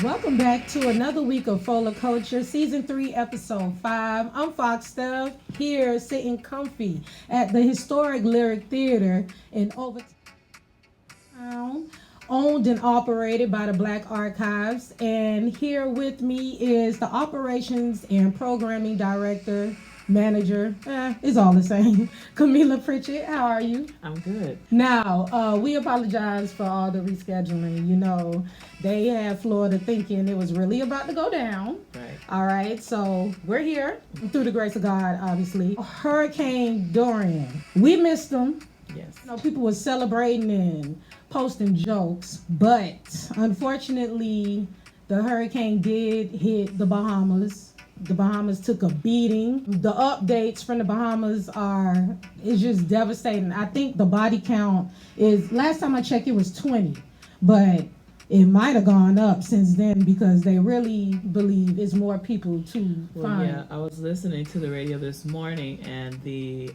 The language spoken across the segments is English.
Welcome back to another week of Fola Culture, Season 3, Episode 5. I'm Fox Steph, here sitting comfy at the historic Lyric Theater in Overtown, owned and operated by the Black Archives. And here with me is the Operations and Programming Director, Manager, it's all the same, Kamila Pritchett. How are you? I'm good. Now, we apologize for all the rescheduling. You know, they had Florida thinking it was really about to go down. Right. All right, so we're here through the grace of God, obviously. Hurricane Dorian. We missed them. Yes. You know, people were celebrating and posting jokes, but unfortunately, the hurricane did hit the Bahamas. The Bahamas took a beating. The updates from the Bahamas is just devastating. I think the body count is, last time I checked, it was 20, but it might have gone up since then because they really believe it's more people to find. Yeah, I was listening to the radio this morning, and the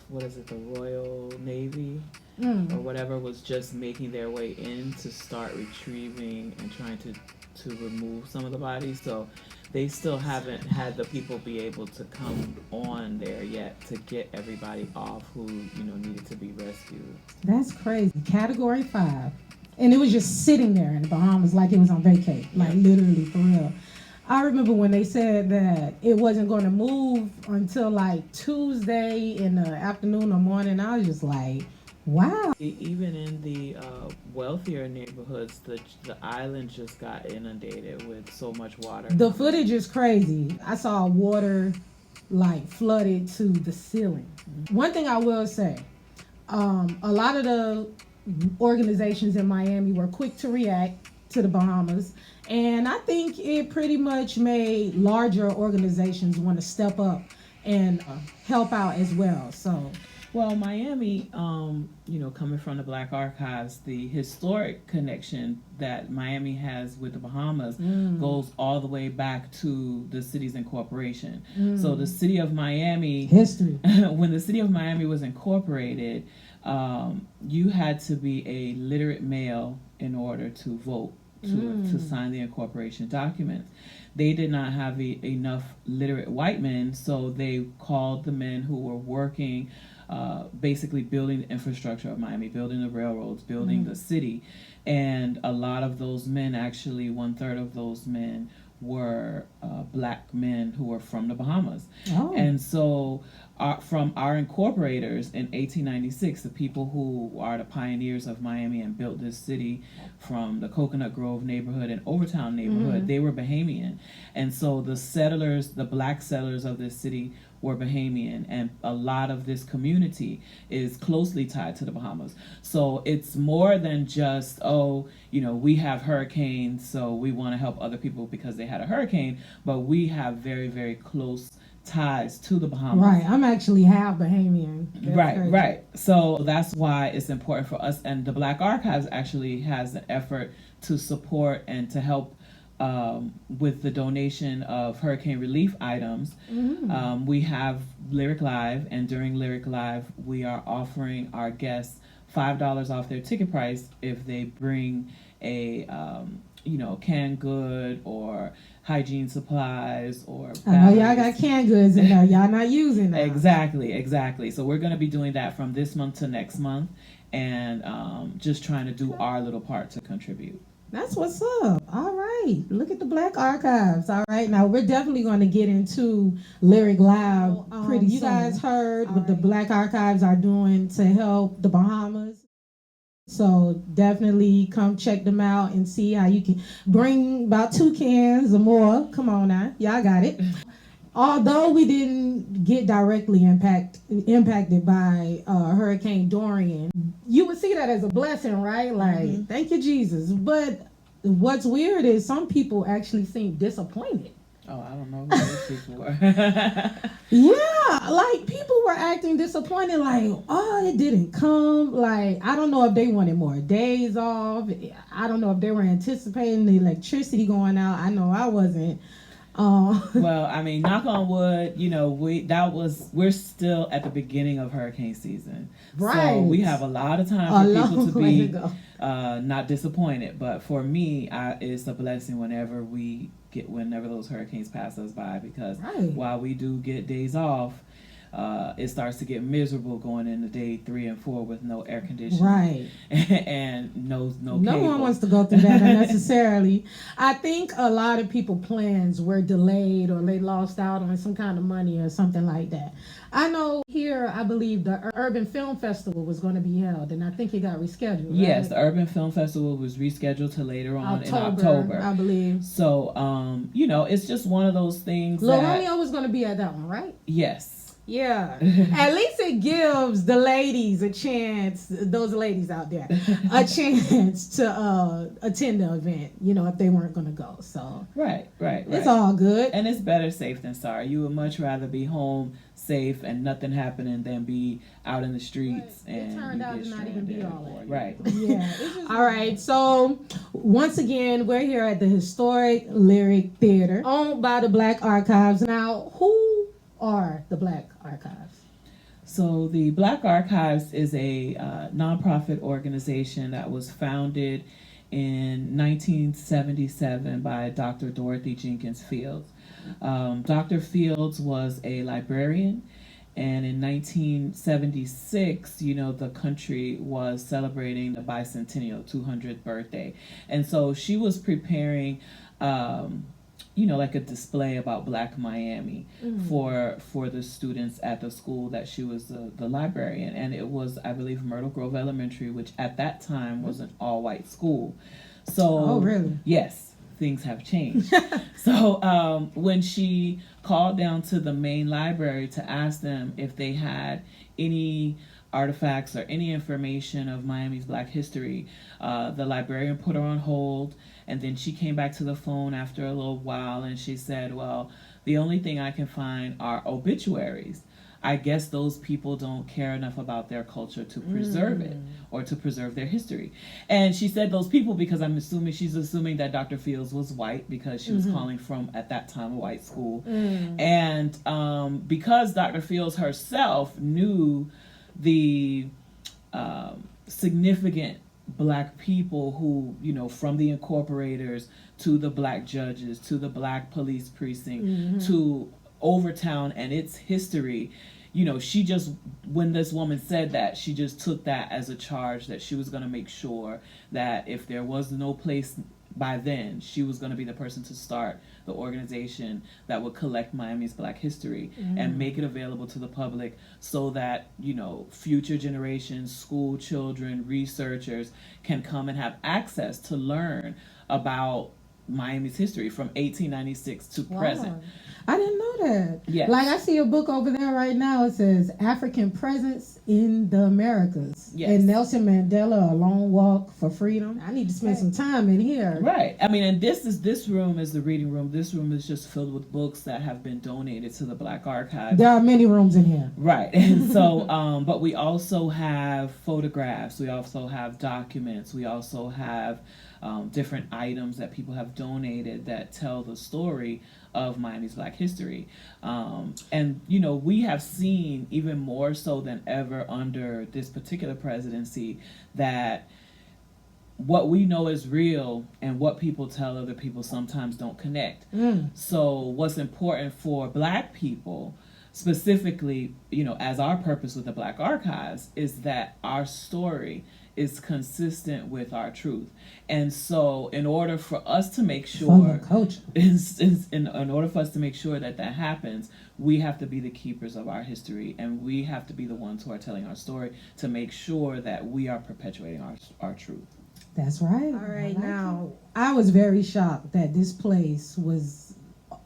the Royal Navy or whatever was just making their way in to start retrieving and trying to remove some of the bodies. So they still haven't had the people be able to come on there yet to get everybody off who needed to be rescued. That's crazy. Category 5. And it was just sitting there in the Bahamas like it was on vacay, like literally, for real. I remember when they said that it wasn't going to move until like Tuesday in the afternoon or morning. I was just like, wow. Even in the wealthier neighborhoods, the island just got inundated with so much water. The footage is crazy. I saw water like flooded to the ceiling. One thing I will say, a lot of the organizations in Miami were quick to react to the Bahamas, and I think it pretty much made larger organizations want to step up and help out as well. So, well, Miami, coming from the Black Archives, the historic connection that Miami has with the Bahamas goes all the way back to the city's incorporation. So the city of Miami, history. When the city of Miami was incorporated, you had to be a literate male in order to vote, to sign the incorporation documents. They did not have enough literate white men, so they called the men who were working, basically building the infrastructure of Miami, building the railroads, building the city. And a lot of those men, actually 1/3 of those men, were black men who were from the Bahamas. Oh. And so from our incorporators in 1896, the people who are the pioneers of Miami and built this city from the Coconut Grove neighborhood and Overtown neighborhood, they were Bahamian. And so the settlers, the black settlers of this city were Bahamian, and a lot of this community is closely tied to the Bahamas. So it's more than just, we have hurricanes, so we want to help other people because they had a hurricane, but we have very, very close ties to the Bahamas. Right, I'm actually half Bahamian. Right. So that's why it's important for us, and the Black Archives actually has an effort to support and to help with the donation of hurricane relief items. We have Lyric Live, and during Lyric Live, we are offering our guests $5 off their ticket price if they bring a canned good or hygiene supplies or batteries. I know y'all got canned goods in there. Y'all not using that. Exactly. So we're going to be doing that from this month to next month, and just trying to do our little part to contribute. That's what's up. All right. Look at the Black Archives. All right. Now, we're definitely going to get into Lyric Live pretty soon. You guys heard what the Black Archives are doing to help the Bahamas. So definitely come check them out and see how you can bring about 2 cans or more. Come on now. Y'all got it. Although we didn't get directly impacted by Hurricane Dorian, you would see that as a blessing, right? Like, thank you, Jesus. But what's weird is some people actually seem disappointed. Oh, I don't know who those people were. Yeah, like people were acting disappointed, like, oh, it didn't come. Like, I don't know if they wanted more days off. I don't know if they were anticipating the electricity going out. I know I wasn't. Well, I mean, knock on wood, we're still at the beginning of hurricane season. Right. So we have a lot of time for people to be not disappointed. But for me, it's a blessing whenever those hurricanes pass us by, because while we do get days off, it starts to get miserable going into day 3 and 4 with no air conditioning, right? And no cable. One wants to go through that unnecessarily. I think a lot of people plans were delayed, or they lost out on some kind of money or something like that. I know here, I believe the Urban Film Festival was going to be held, and I think it got rescheduled. Right? Yes, the Urban Film Festival was rescheduled to later on in October, I believe. So, it's just one of those things. Lil Romeo was going to be at that one, right? Yes. Yeah. At least it gives the ladies a chance, those ladies out there, a chance to attend the event, if they weren't going to go. So Right. It's all good. And it's better safe than sorry. You would much rather be home safe and nothing happening than be out in the streets and it turned out to not even be all that. Right. Yeah. All right. So once again, we're here at the Historic Lyric Theater, owned by the Black Archives. Now, who are the Black Archives? So the Black Archives is a nonprofit organization that was founded in 1977 by Dr. Dorothy Jenkins Fields. Dr. Fields was a librarian, and in 1976, the country was celebrating the bicentennial, 200th birthday. And so she was preparing like a display about Black Miami for the students at the school that she was the librarian. And it was, I believe, Myrtle Grove Elementary, which at that time was an all-white school. So, oh, really? Yes, things have changed. So when she called down to the main library to ask them if they had any artifacts or any information of Miami's Black history, the librarian put her on hold. And then she came back to the phone after a little while, and she said, well, the only thing I can find are obituaries. I guess those people don't care enough about their culture to preserve it or to preserve their history. And she said those people because she's assuming that Dr. Fields was white, because she was calling from, at that time, a white school. And because Dr. Fields herself knew the significant Black people who, from the incorporators to the Black judges to the Black police precinct to Overtown and its history, she just, when this woman said that, she just took that as a charge that she was going to make sure that if there was no place by then, she was going to be the person to start the organization that would collect Miami's Black history and make it available to the public, so that future generations, school children, researchers can come and have access to learn about Miami's history from 1896 to present. I didn't know that. Yes. Like, I see a book over there right now. It says African Presence in the Americas. Yes. And Nelson Mandela, A Long Walk for Freedom. I need to spend some time in here. Right. I mean, and this room is the reading room. This room is just filled with books that have been donated to the Black Archives. There are many rooms in here. Right. And so, but we also have photographs. We also have documents. We also have different items that people have donated that tell the story of Miami's Black history. And, we have seen, even more so than ever under this particular presidency, that what we know is real and what people tell other people sometimes don't connect. So what's important for Black people, specifically, as our purpose with the Black Archives, is that our story is consistent with our truth. And so in order for us to make sure in order for us to make sure that happens, we have to be the keepers of our history, and we have to be the ones who are telling our story to make sure that we are perpetuating our truth. That's right. All right. Now, I was very shocked that this place was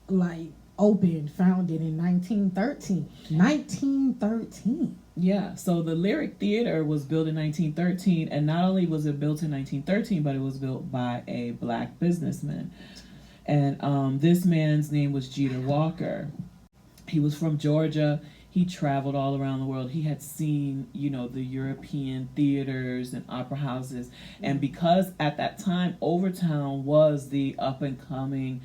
founded in 1913. 1913. Yeah, so the Lyric Theater was built in 1913, and not only was it built in 1913, but it was built by a Black businessman. And this man's name was Jeter Walker. He was from Georgia. He traveled all around the world. He had seen, the European theaters and opera houses. And because at that time, Overtown was the up-and-coming,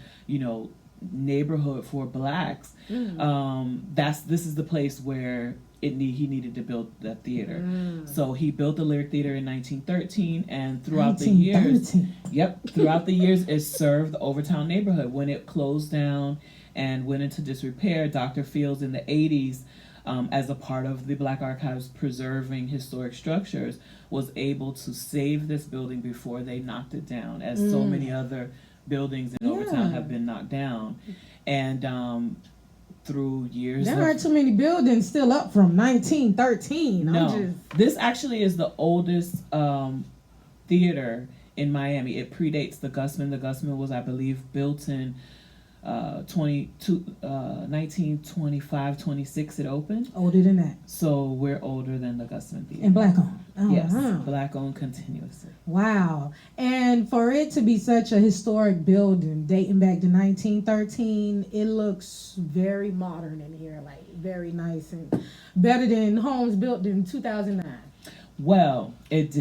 neighborhood for blacks, this is the place where he needed to build the theater. So he built the Lyric Theater in 1913, and throughout the years, it served the Overtown neighborhood. When it closed down and went into disrepair, Dr. Fields in the 80s, as a part of the Black Archives preserving historic structures, was able to save this building before they knocked it down, as so many other buildings in Overtown have been knocked down. And through years, there aren't too many buildings still up from 1913. No, this actually is the oldest theater in Miami. It predates the Gusman. The Gusman was, I believe, built in 1925, 26 it opened. Older than that. So we're older than the Gusman Theater. And black owned. Yes, black owned continuously. Wow. And for it to be such a historic building dating back to 1913, it looks very modern in here, like very nice and better than homes built in 2009. Well, it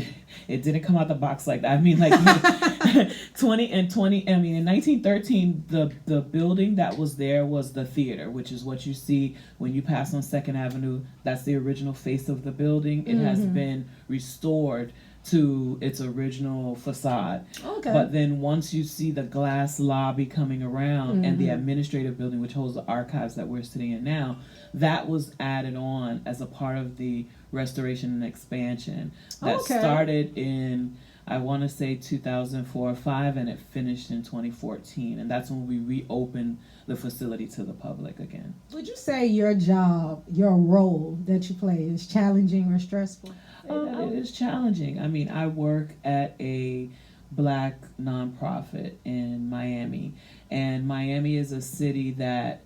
didn't come out the box like that. I mean, like 1913, the building that was there was the theater, which is what you see when you pass on 2nd Avenue. That's the original face of the building. It has been restored to its original facade. Okay. But then once you see the glass lobby coming around and the administrative building, which holds the archives that we're sitting in now, that was added on as a part of the restoration and expansion that started in, I want to say 2004 or 5, and it finished in 2014, and that's when we reopened the facility to the public again. Would you say your job, your role that you play, is challenging or stressful? It is challenging. I mean, I work at a black nonprofit in Miami, and Miami is a city that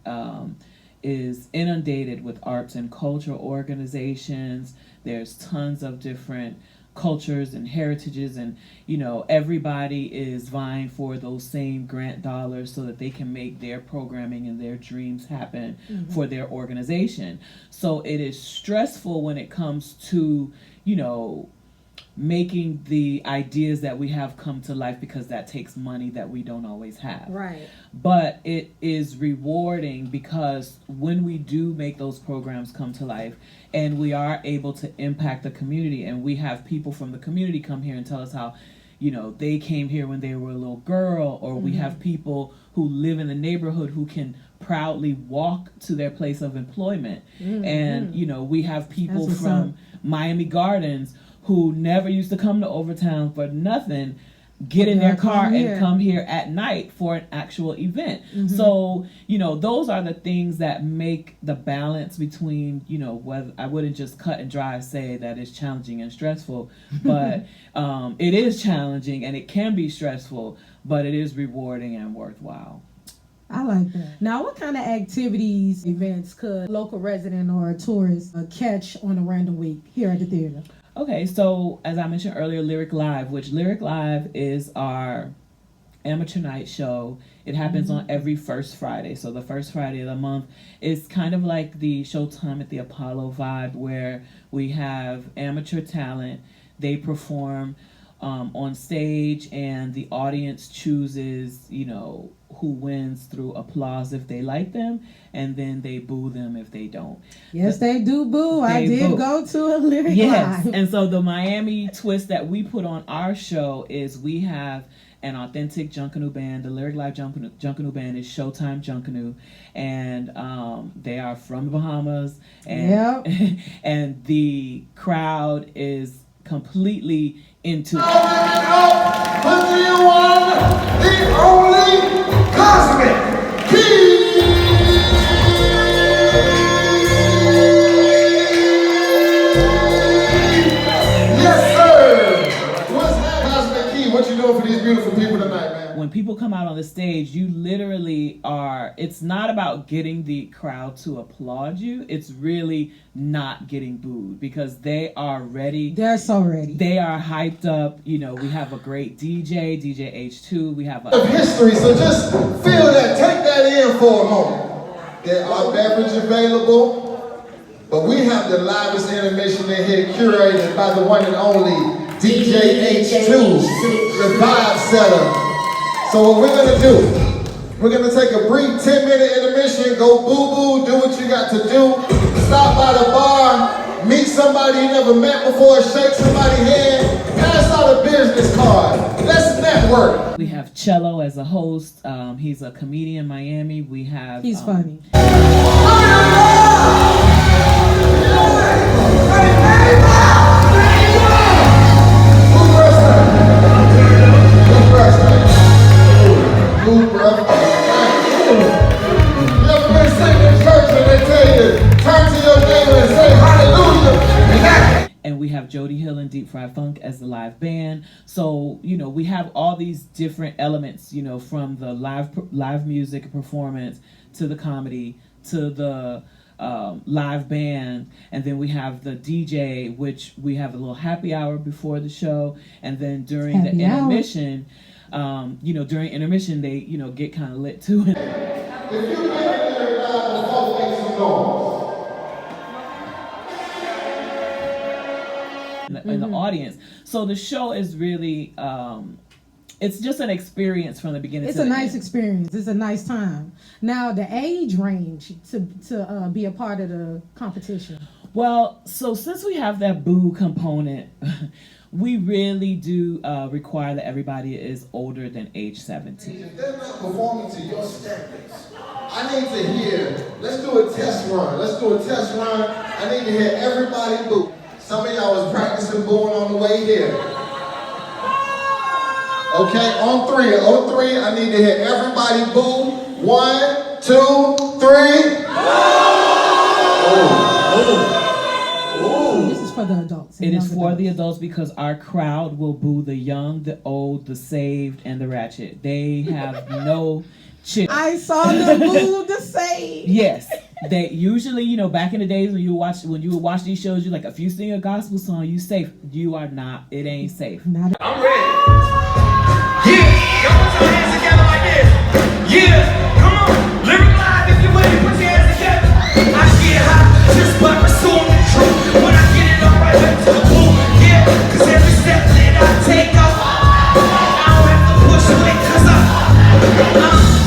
is inundated with arts and culture organizations. There's tons of different cultures and heritages, and everybody is vying for those same grant dollars so that they can make their programming and their dreams happen for their organization. So it is stressful when it comes to making the ideas that we have come to life, because that takes money that we don't always have. Right. But it is rewarding, because when we do make those programs come to life and we are able to impact the community, and we have people from the community come here and tell us how they came here when they were a little girl, or we have people who live in the neighborhood who can proudly walk to their place of employment. And we have people from Miami Gardens who never used to come to Overtown for nothing, get in their car and come here at night for an actual event. So, those are the things that make the balance between, whether I wouldn't just cut and dry say that it's challenging and stressful, but it is challenging and it can be stressful, but it is rewarding and worthwhile. I like that. Now, what kind of activities, events could a local resident or a tourist catch on a random week here at the theater? Okay, so as I mentioned earlier, Lyric Live, which Lyric Live is our amateur night show. It happens on every first Friday. So the first Friday of the month is kind of like the Showtime at the Apollo vibe, where we have amateur talent. They perform on stage, and the audience chooses, who wins through applause if they like them, and then they boo them if they don't. Yes, they do boo. I did go to a Lyric Live. And so the Miami twist that we put on our show is we have an authentic Junkanoo band. The Lyric Live Junkanoo band is Showtime Junkanoo, and they are from the Bahamas, and and the crowd is completely into it. Put the one, the only Cosmic Key. Yes, sir. What's that, Cosmic Key? What you doing for these beautiful people tonight, man? When people come out on the stage, you literally are, it's not about getting the crowd to applaud you. It's really not getting booed, because they are ready. They're so ready. They are hyped up. We have a great DJ H2. We have of history, so just feel that. Take that in for a moment. There are beverage available, but we have the livest animation in here, curated by the one and only DJ H2, the vibe setter. So what we're gonna do We're gonna take a brief 10-minute intermission, go boo-boo, do what you got to do. Stop by the bar, meet somebody you never met before, shake somebody's hand, pass out a business card. Let's network. We have Cello as a host. He's a comedian in Miami. We have... He's funny. And we have Jody Hill and Deep Fried Funk as the live band. So, you know, we have all these different elements, you know, from the live music performance to the comedy to the live band. And then we have the DJ, which we have a little happy hour before the show. And then during the intermission, you know, during intermission, they, you know, get kind of lit too. If you get there now, the phone makes some noise. In the audience. So the show is really it's just an experience from the beginning it's to the a nice end. experience. It's a nice time. Now the age range to be a part of the competition. Well, so since we have that boo component, we really do require that everybody is older than age 17. If they're not performing to your standards, I need to hear, let's do a test run. I need to hear everybody boo. Some of y'all was practicing booing on the way here. Okay, on three. On three, I need to hear everybody boo. 1, 2, 3. This is for the adults. It is for the adults because our crowd will boo the young, the old, the saved, and the ratchet. They have no chill. I saw the boo the same. Yes. They usually, you know, back in the days when you would watch these shows, you're like, if you sing a gospel song, you safe. You are not. It ain't safe. I'm ready. Yeah, y'all put your hands together like this. Yeah, come on. Lyric live if you're ready. Put your hands together. I get hot just by pursuing the truth. When I get it, I'm right back to the pool. Yeah, cause every step that I take off, I don't have to push away cause I'm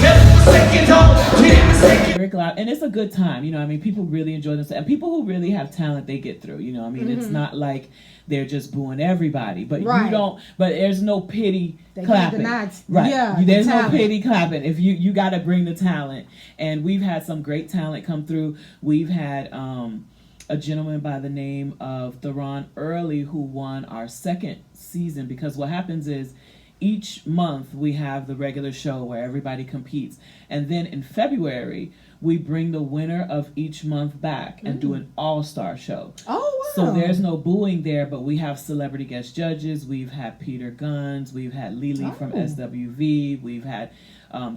never forsaken, don't get mistaken. And it's a good time, you know. I mean, people really enjoy this, and people who really have talent, they get through. You know, I mean, it's not like they're just booing everybody, but you don't. But there's no pity clapping, right? Yeah, there's no pity clapping. If you got to bring the talent, and we've had some great talent come through. We've had a gentleman by the name of Theron Early who won our second season, because what happens is, each month we have the regular show where everybody competes, and then in February we bring the winner of each month back and do an all-star show. Oh, wow. So there's no booing there, but we have celebrity guest judges. We've had Peter Guns, we've had Lily from SWV, we've had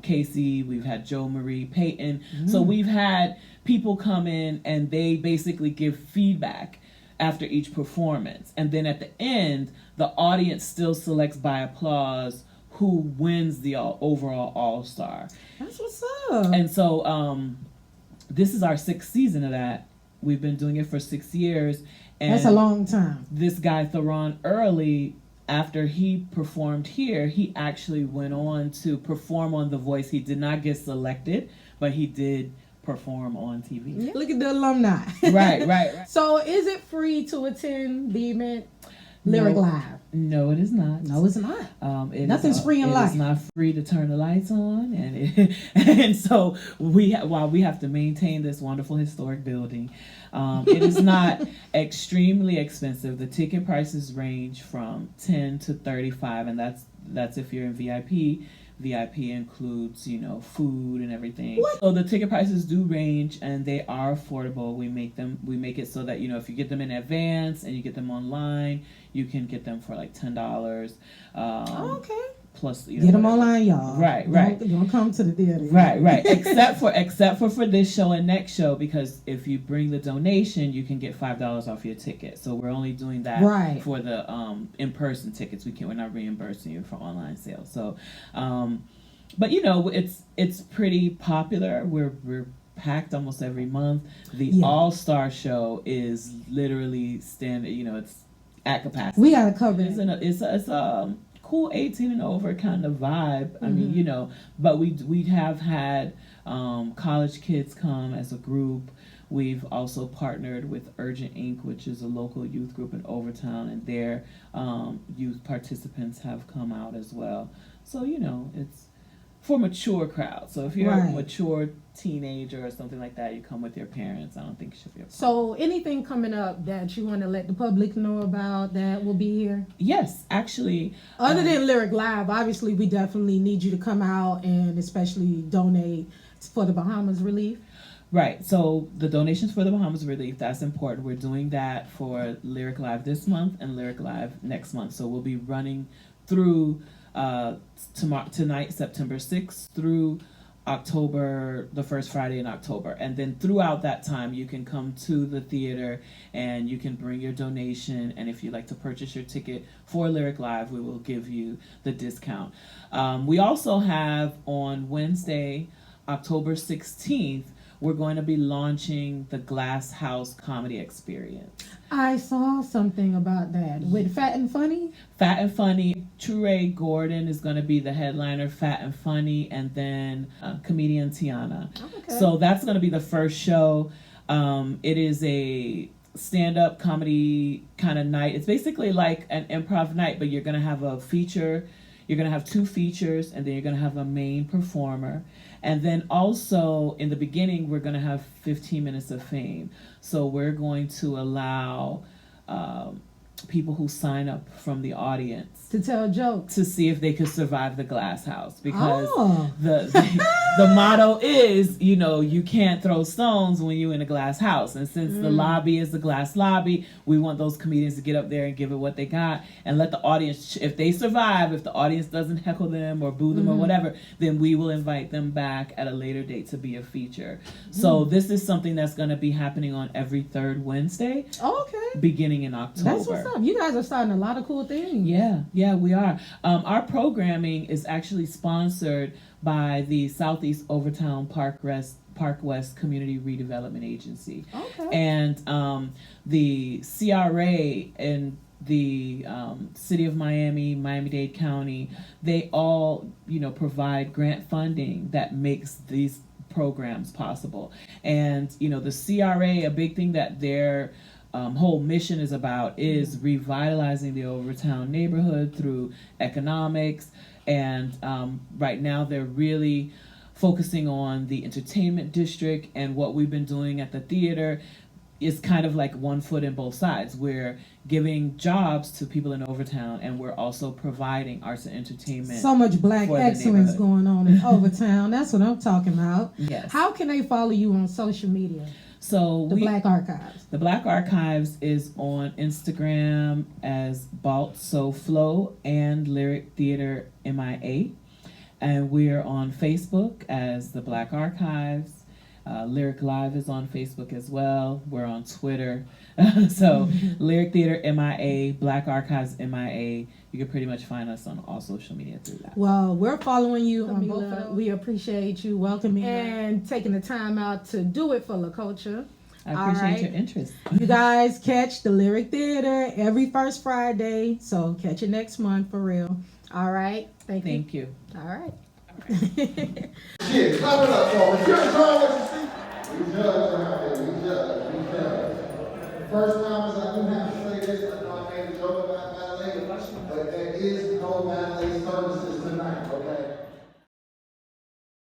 Casey, we've had Joe Marie Payton. So we've had people come in and they basically give feedback after each performance, and then at the end the audience still selects by applause who wins the overall all-star. That's what's up. And so this is our 6th season of that. We've been doing it for 6 years, and that's a long time. This guy Theron Early, after he performed here, he actually went on to perform on The Voice. He did not get selected, but he did perform on TV. Yeah. Look at the alumni. Right. So is it free to attend the event Lyric Live? No, it is not. No, it's not. Nothing's free in life. It's not free to turn the lights on, and so while we have to maintain this wonderful historic building, it is not extremely expensive. The ticket prices range from $10 to $35, and that's if you're in VIP. VIP includes, you know, food and everything. What? So the ticket prices do range, and they are affordable. We make it so that, you know, if you get them in advance and you get them online, you can get them for like $10. Okay. Plus, you know, get them online, y'all. Right. Don't come to the theater. Right. except for this show and next show, because if you bring the donation, you can get $5 off your ticket. So we're only doing that for the in-person tickets. We're not reimbursing you for online sales. So, but you know, it's pretty popular. We're packed almost every month. The All-Star show is literally standing. You know, it's at capacity. We gotta cover it. It's cool 18 and over kind of vibe. I mean, you know, but we have had college kids come as a group. We've also partnered with Urgent Inc., which is a local youth group in Overtown, and their youth participants have come out as well. So, you know, it's for mature crowds. So if you're a mature teenager or something like that, you come with your parents. I don't think it should be a problem. So anything coming up that you want to let the public know about that will be here? Yes, actually. Other than Lyric Live, obviously we definitely need you to come out and especially donate for the Bahamas relief. Right. So the donations for the Bahamas relief, that's important. We're doing that for Lyric Live this month and Lyric Live next month. So we'll be running through tonight, September 6th, through October, the first Friday in October. And then throughout that time, you can come to the theater and you can bring your donation. And if you'd like to purchase your ticket for Lyric Live, we will give you the discount. We also have on Wednesday, October 16th, we're going to be launching the Glass House Comedy Experience. I saw something about that with Fat and Funny. Fat and Funny. Trey Gordon is going to be the headliner, Fat and Funny, and then comedian Tiana. Okay. So that's going to be the first show. It is a stand-up comedy kind of night. It's basically like an improv night, but you're going to have a feature. You're going to have 2 features, and then you're going to have a main performer. And then also, in the beginning, we're going to have 15 minutes of fame. So we're going to allow people who sign up from the audience to tell jokes to see if they could survive the glass house, because the motto is, you know, you can't throw stones when you're in a glass house. And since the lobby is the glass lobby, we want those comedians to get up there and give it what they got and let the audience, if they survive, if the audience doesn't heckle them or boo them or whatever, then we will invite them back at a later date to be a feature. So this is something that's going to be happening on every 3rd Wednesday. Beginning in October. That's what's up. You guys are starting a lot of cool things. Yeah, we are. Our programming is actually sponsored by the Southeast Overtown Park West Community Redevelopment Agency. And the CRA and the City of Miami, Miami-Dade County, they all, you know, provide grant funding that makes these programs possible. And, you know, the CRA, a big thing that they're whole mission is about is revitalizing the Overtown neighborhood through economics, and right now they're really focusing on the entertainment district. And what we've been doing at the theater is kind of like one foot in both sides. We're giving jobs to people in Overtown, and we're also providing arts and entertainment. So much black excellence going on in Overtown. That's what I'm talking about. Yes. How can they follow you on social media? So the Black Archives. The Black Archives is on Instagram as Balt So Flow and Lyric Theater MIA. And we're on Facebook as the Black Archives. Lyric Live is on Facebook as well. We're on Twitter. So Lyric Theater MIA, Black Archives MIA. You can pretty much find us on all social media through that. Well, we're following you, Kamila. We appreciate you welcoming and taking the time out to do it for La Culture. I appreciate your interest. You guys catch the Lyric Theater every first Friday. So catch it next month for real. All right. Thank you. All right. Shit, clap it up for me. You're enjoying what you see? We judge around here. We judge. First time I do have to say this. I know I made a joke about ballet, but there is no ballet services tonight, okay?